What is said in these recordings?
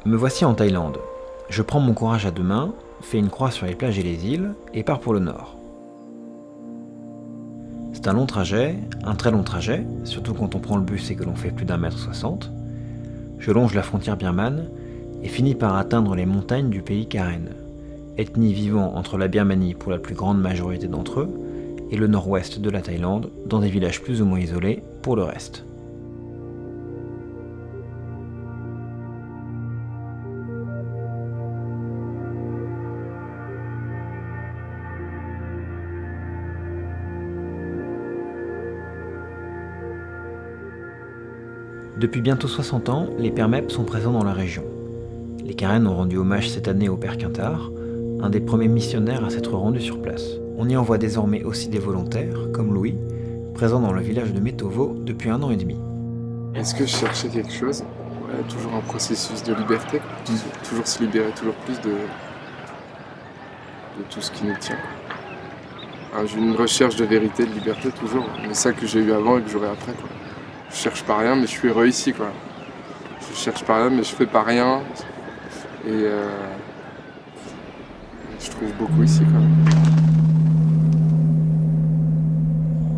Me voici en Thaïlande. Je prends mon courage à deux mains, fais une croix sur les plages et les îles et pars pour le nord. C'est un long trajet, un très long trajet, surtout quand on prend le bus et que l'on fait plus d'1,60 m. Je longe la frontière birmane et finis par atteindre les montagnes du pays Karen, ethnie vivant entre la Birmanie pour la plus grande majorité d'entre eux et le nord-ouest de la Thaïlande, dans des villages plus ou moins isolés pour le reste. Depuis bientôt 60 ans, les Pères Mep sont présents dans la région. Les Karen ont rendu hommage cette année au Père Quintard, un des premiers missionnaires à s'être rendu sur place. On y envoie désormais aussi des volontaires, comme Louis, présent dans le village de Metovo depuis 1 an et demi. Est-ce que je cherchais quelque chose ? Ouais, toujours un processus de liberté, toujours se libérer toujours plus de tout ce qui nous tient. J'ai une recherche de vérité, de liberté toujours, mais ça que j'ai eu avant et que j'aurai après, quoi. Je cherche pas rien, mais je suis heureux ici, quoi. Je cherche pas rien, mais je fais pas rien. Et je trouve beaucoup ici, quoi.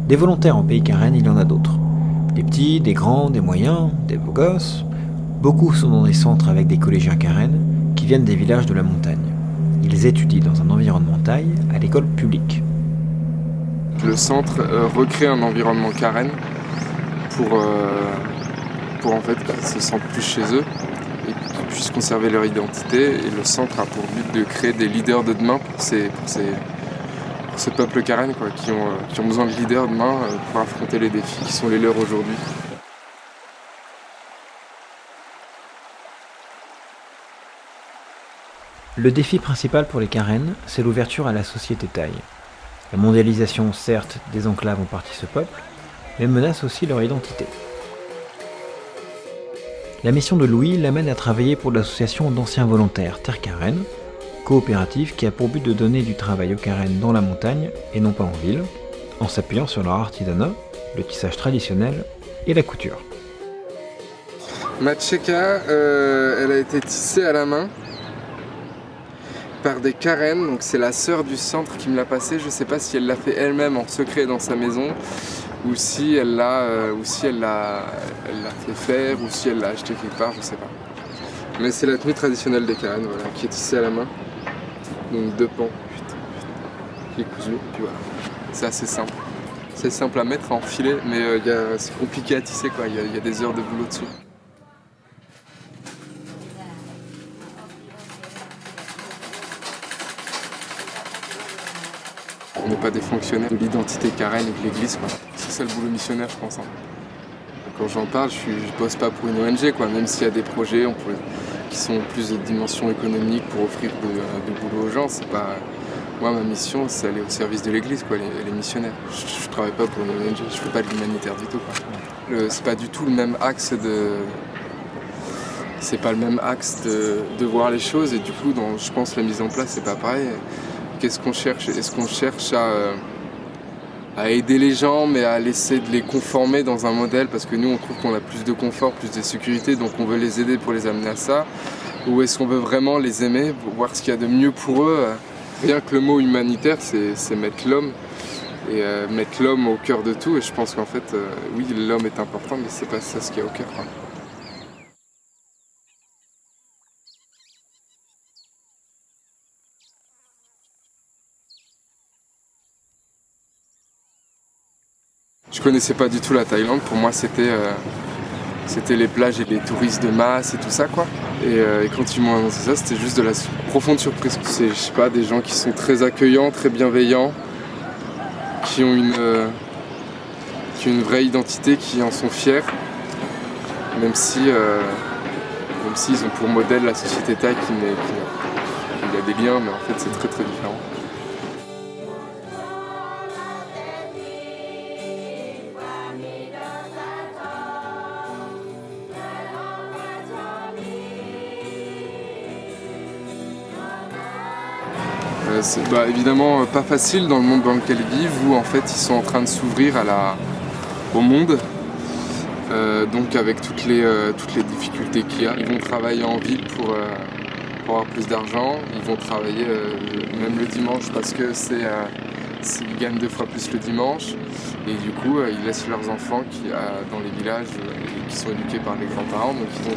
Des volontaires en pays Karen, il y en a d'autres. Des petits, des grands, des moyens, des beaux gosses. Beaucoup sont dans des centres avec des collégiens Karen qui viennent des villages de la montagne. Ils étudient dans un environnement thaï à l'école publique. Le centre recrée un environnement Karen pour en fait qu'ils se sentent plus chez eux et qu'ils puissent conserver leur identité. Et le centre a pour but de créer des leaders de demain pour ce peuple Karen, quoi, qui ont besoin de leaders demain pour affronter les défis qui sont les leurs aujourd'hui. Le défi principal pour les Karen, c'est l'ouverture à la société thaï. La mondialisation, certes, désenclave en partie ce peuple, mais menace aussi leur identité. La mission de Louis l'amène à travailler pour l'association d'anciens volontaires Terre Karen, coopérative qui a pour but de donner du travail aux Karen dans la montagne et non pas en ville, en s'appuyant sur leur artisanat, le tissage traditionnel et la couture. Ma tcheka, elle a été tissée à la main par des Karen, donc c'est la sœur du centre qui me l'a passée. Je sais pas si elle l'a fait elle-même en secret dans sa maison, ou si elle l'a fait faire, ou si elle l'a acheté quelque part, je sais pas. Mais c'est la tenue traditionnelle des Karen, voilà, qui est tissée à la main. Donc 2 pans, qui est cousu, et puis voilà. C'est assez simple. C'est simple à mettre, à enfiler, mais c'est compliqué à tisser, quoi. Il y a des heures de boulot dessus. On n'est pas des fonctionnaires de l'identité Karen et de l'église, quoi. C'est ça le boulot missionnaire, je pense. Hein. Quand j'en parle, je bosse pas pour une ONG, quoi. Même s'il y a des projets qui sont plus de dimension économique pour offrir de boulot aux gens, c'est pas... Moi, ma mission, c'est aller au service de l'église, quoi, les missionnaires. Je travaille pas pour une ONG, je fais pas de l'humanitaire du tout, quoi. C'est pas du tout le même axe C'est pas le même axe de voir les choses, et du coup, je pense que la mise en place, c'est pas pareil. Qu'est-ce qu'on cherche ? Est-ce qu'on cherche à aider les gens, mais à laisser de les conformer dans un modèle, parce que nous, on trouve qu'on a plus de confort, plus de sécurité, donc on veut les aider pour les amener à ça ? Ou est-ce qu'on veut vraiment les aimer, voir ce qu'il y a de mieux pour eux ? Rien que le mot humanitaire, c'est mettre l'homme, et mettre l'homme au cœur de tout, et je pense qu'en fait, oui, l'homme est important, mais c'est pas ça ce qu'il y a au cœur, quoi. Je connaissais pas du tout la Thaïlande, pour moi c'était les plages et les touristes de masse et tout ça, quoi. Et quand ils m'ont annoncé ça, c'était juste de la profonde surprise. C'est, je sais pas, des gens qui sont très accueillants, très bienveillants, qui ont une vraie identité, qui en sont fiers, même s'ils ont pour modèle la société thaï il y a des liens, mais en fait c'est très très différent. C'est évidemment pas facile dans le monde dans lequel ils vivent, où en fait ils sont en train de s'ouvrir au monde. Donc avec toutes les difficultés qu'il y a. Ils vont travailler en ville pour avoir plus d'argent. Ils vont travailler même le dimanche parce que ils gagnent 2 fois plus le dimanche. Et du coup, ils laissent leurs enfants dans les villages qui sont éduqués par les grands-parents. Donc ils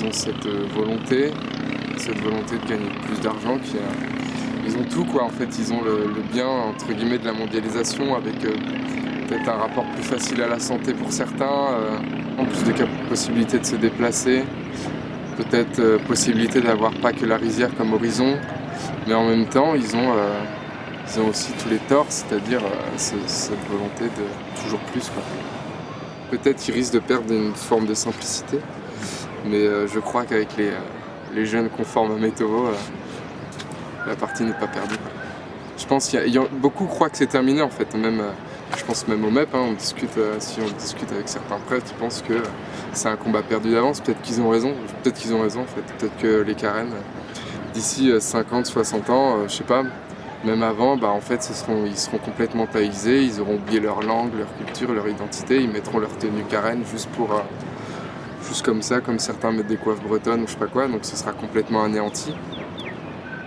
ont cette volonté de gagner plus d'argent. Ils ont tout quoi en fait. Ils ont le bien entre guillemets de la mondialisation avec peut-être un rapport plus facile à la santé pour certains, en plus de possibilité de se déplacer, peut-être possibilité d'avoir pas que la rizière comme horizon, mais en même temps ils ont aussi tous les torts, c'est-à-dire cette volonté de toujours plus, quoi. Peut-être qu'ils risquent de perdre une forme de simplicité, mais je crois qu'avec les jeunes conformes à Metoro, la partie n'est pas perdue, quoi. Je pense beaucoup croient que c'est terminé en fait, je pense même au MEP, hein, si on discute avec certains prêtres, ils pensent que c'est un combat perdu d'avance. Peut-être qu'ils ont raison en fait. Peut-être que les Karen, d'ici 50, 60 ans, je sais pas, même avant, en fait ils seront complètement paysés, ils auront oublié leur langue, leur culture, leur identité, ils mettront leur tenue Karen juste comme ça, comme certains mettent des coiffes bretonnes ou je sais pas quoi, donc ce sera complètement anéanti.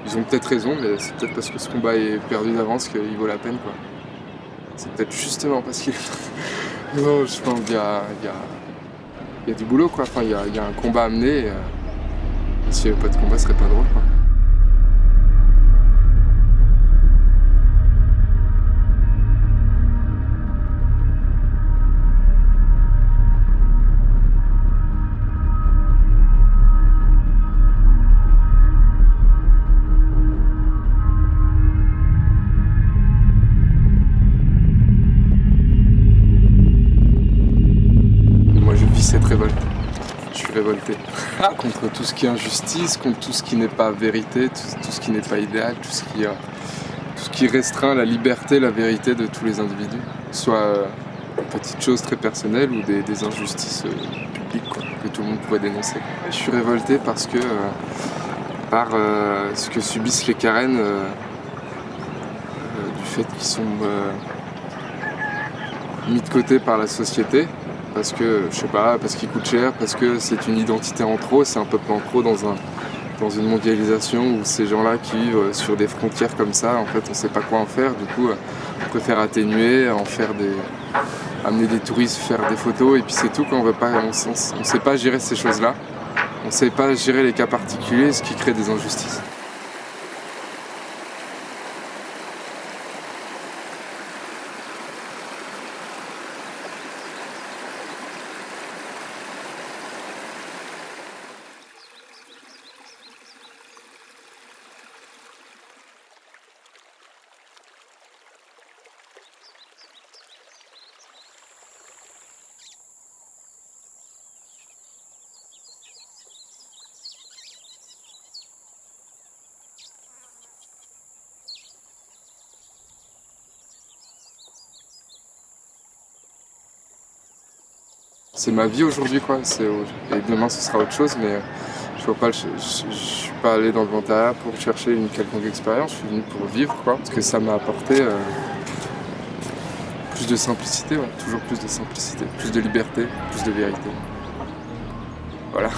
Ils ont peut-être raison, mais c'est peut-être parce que ce combat est perdu d'avance qu'il vaut la peine, quoi. C'est peut-être justement parce qu'il non, je pense qu'il y a du boulot, quoi. Enfin, il y a un combat à mener. Et s'il n'y avait pas de combat, ce serait pas drôle, quoi. Cette révolte. Je suis révolté contre tout ce qui est injustice, contre tout ce qui n'est pas vérité, tout ce qui n'est pas idéal, tout ce qui restreint la liberté, la vérité de tous les individus, soit petites choses très personnelles ou des injustices publiques, quoi, que tout le monde pourrait dénoncer. Je suis révolté parce que par ce que subissent les Karen du fait qu'ils sont mis de côté par la société. Parce que, je sais pas, parce qu'ils coûtent cher, parce que c'est une identité en trop, c'est un peuple en trop dans une mondialisation où ces gens-là qui vivent sur des frontières comme ça, en fait, on sait pas quoi en faire. Du coup, on préfère atténuer, amener des touristes, faire des photos, et puis c'est tout. On sait pas gérer ces choses-là. On sait pas gérer les cas particuliers, ce qui crée des injustices. C'est ma vie aujourd'hui, quoi. Et demain ce sera autre chose, mais je suis pas allé dans le volontariat pour chercher une quelconque expérience, je suis venu pour vivre, quoi. Parce que ça m'a apporté plus de simplicité, ouais. Toujours plus de simplicité, plus de liberté, plus de vérité. Voilà.